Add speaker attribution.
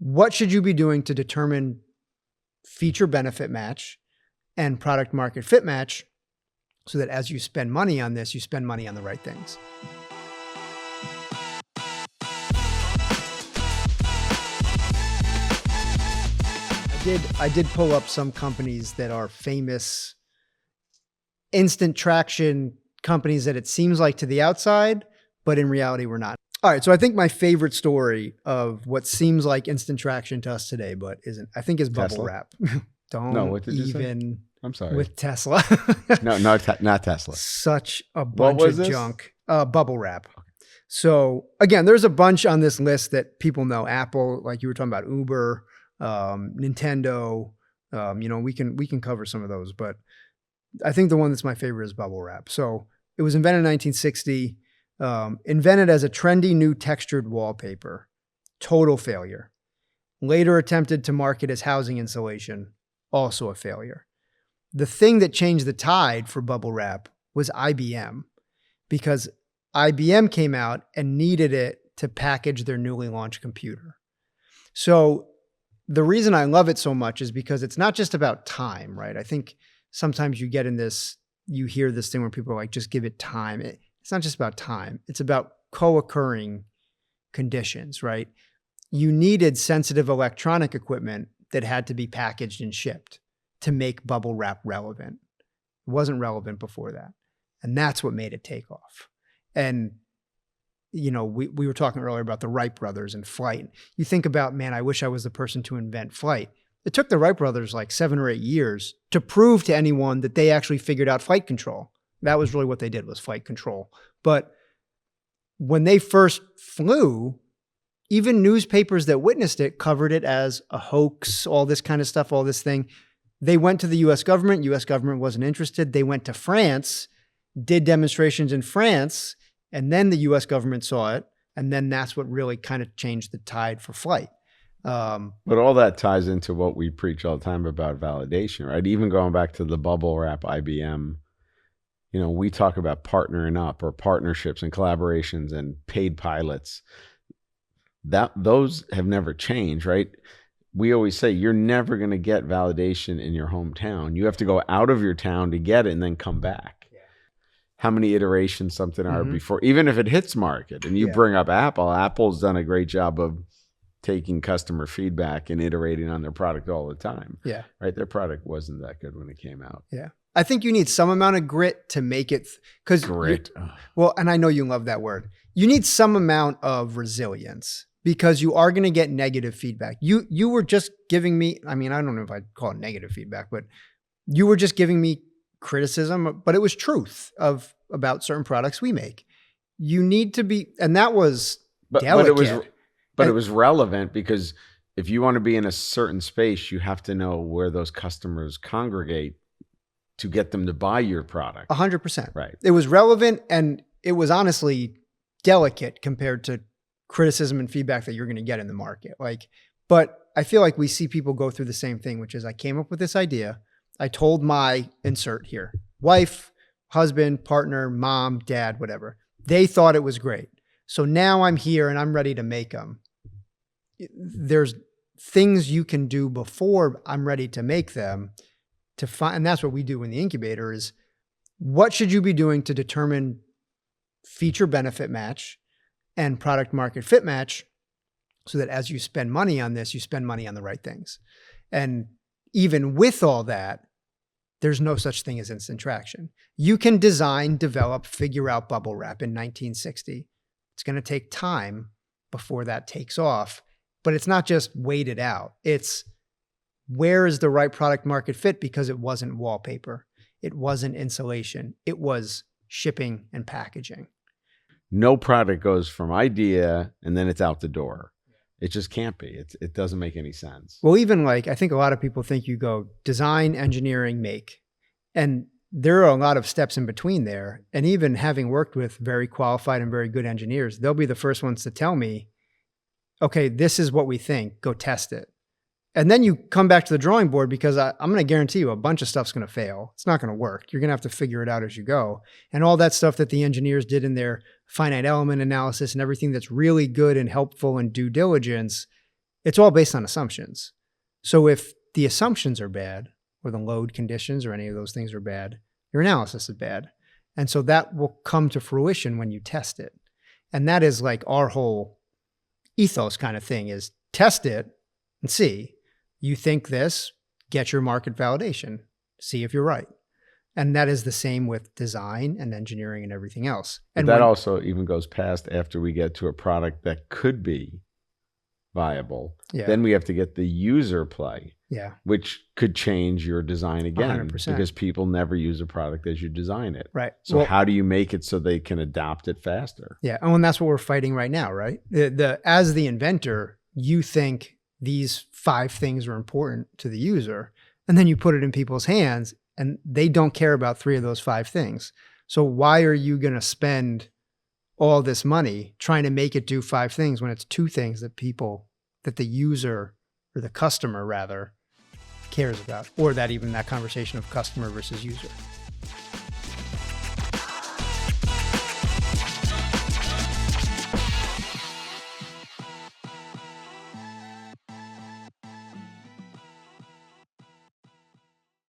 Speaker 1: What should you be doing to determine feature benefit match and product market fit match so that as you spend money on this, you spend money on the right things? I did pull up some companies that are famous instant traction companies that it seems like to the outside, but in reality, we're not. All right. So I think my favorite story of what seems like instant traction to us today, but isn't, I think is bubble
Speaker 2: Tesla?
Speaker 1: wrap. Don't
Speaker 2: No, what did you say?
Speaker 1: even
Speaker 2: I'm sorry.
Speaker 1: with Tesla.
Speaker 2: No, not Tesla.
Speaker 1: Such a bunch
Speaker 2: was
Speaker 1: of
Speaker 2: this?
Speaker 1: junk. Bubble wrap. So again, there's a bunch on this list that people know. Apple, like you were talking about, Uber, Nintendo. We can cover some of those, but I think the one that's my favorite is bubble wrap. So it was invented in 1960, invented as a trendy new textured wallpaper. Total failure. Later attempted to market as housing insulation. Also a failure. The thing that changed the tide for bubble wrap was IBM, because IBM came out and needed it to package their newly launched computer. So the reason I love it so much is because it's not just about time, right? I think sometimes you get in this, you hear this thing where people are like, just give it time. It's not just about time. It's about co-occurring conditions, right? You needed sensitive electronic equipment that had to be packaged and shipped to make bubble wrap relevant. It wasn't relevant before that. And that's what made it take off. And we were talking earlier about the Wright Brothers and flight. You think about, man, I wish I was the person to invent flight. It took the Wright Brothers like 7 or 8 years to prove to anyone that they actually figured out flight control. That was really what they did, was flight control. But when they first flew, even newspapers that witnessed it covered it as a hoax, all this kind of stuff, all this thing. They went to the US government. US government wasn't interested. They went to France, did demonstrations in France, and then the US government saw it. And then that's what really kind of changed the tide for flight.
Speaker 2: But all that ties into what we preach all the time about validation, right? Even going back to the bubble wrap IBM, we talk about partnering up or partnerships and collaborations and paid pilots. Those have never changed, right? We always say you're never going to get validation in your hometown. You have to go out of your town to get it and then come back. Yeah. How many iterations something are before, even if it hits market. And you bring up Apple. Apple's done a great job of taking customer feedback and iterating on their product all the time.
Speaker 1: Yeah.
Speaker 2: Right? Their product wasn't that good when it came out.
Speaker 1: Yeah. I think you need some amount of grit to make it, because
Speaker 2: grit.
Speaker 1: Well, and I know you love that word. You need some amount of resilience, because you are going to get negative feedback. You were just giving me, I don't know if I'd call it negative feedback, but you were just giving me criticism, but it was truth about certain products we make. You need to be, and that was delicate.
Speaker 2: But it was relevant, because if you want to be in a certain space, you have to know where those customers congregate to get them to buy your product.
Speaker 1: 100%.
Speaker 2: Right.
Speaker 1: It was relevant, and it was honestly delicate compared to criticism and feedback that you're going to get in the market. But I feel like we see people go through the same thing, which is, I came up with this idea. I told my insert here, wife, husband, partner, mom, dad, whatever. They thought it was great. So now I'm here and I'm ready to make them. There's things you can do before I'm ready to make them to find. And that's what we do in the incubator is, what should you be doing to determine feature benefit match and product market fit match so that as you spend money on this, you spend money on the right things. And even with all that, there's no such thing as instant traction. You can design, develop, figure out bubble wrap in 1960. It's going to take time before that takes off, but it's not just wait it out. It's, where is the right product market fit? Because it wasn't wallpaper. It wasn't insulation. It was shipping and packaging.
Speaker 2: No product goes from idea and then it's out the door. It just can't be. It doesn't make any sense.
Speaker 1: Well, even I think a lot of people think you go design, engineering, make. And there are a lot of steps in between there. And even having worked with very qualified and very good engineers, they'll be the first ones to tell me, okay, this is what we think, go test it. And then you come back to the drawing board, because I'm going to guarantee you a bunch of stuff's going to fail. It's not going to work. You're going to have to figure it out as you go. And all that stuff that the engineers did in their finite element analysis and everything that's really good and helpful and due diligence, it's all based on assumptions. So if the assumptions are bad, or the load conditions or any of those things are bad, your analysis is bad. And so that will come to fruition when you test it. And that is like our whole ethos kind of thing, is test it and see. You think this, get your market validation, see if you're right. And that is the same with design and engineering and everything else. And
Speaker 2: But that also even goes past after we get to a product that could be viable.
Speaker 1: Yeah.
Speaker 2: Then we have to get the user play,
Speaker 1: Yeah.
Speaker 2: which could change your design again
Speaker 1: 100%.
Speaker 2: because people never use a product as you design it.
Speaker 1: Right.
Speaker 2: So
Speaker 1: Well,
Speaker 2: how do you make it so they can adopt it faster?
Speaker 1: yeah. And that's what we're fighting right now, right? As the inventor, you think these 5 things are important to the user, and then you put it in people's hands and they don't care about 3 of those 5 things. So why are you going to spend all this money trying to make it do 5 things when it's 2 things that the user, or the customer rather, cares about, or that even that conversation of customer versus user?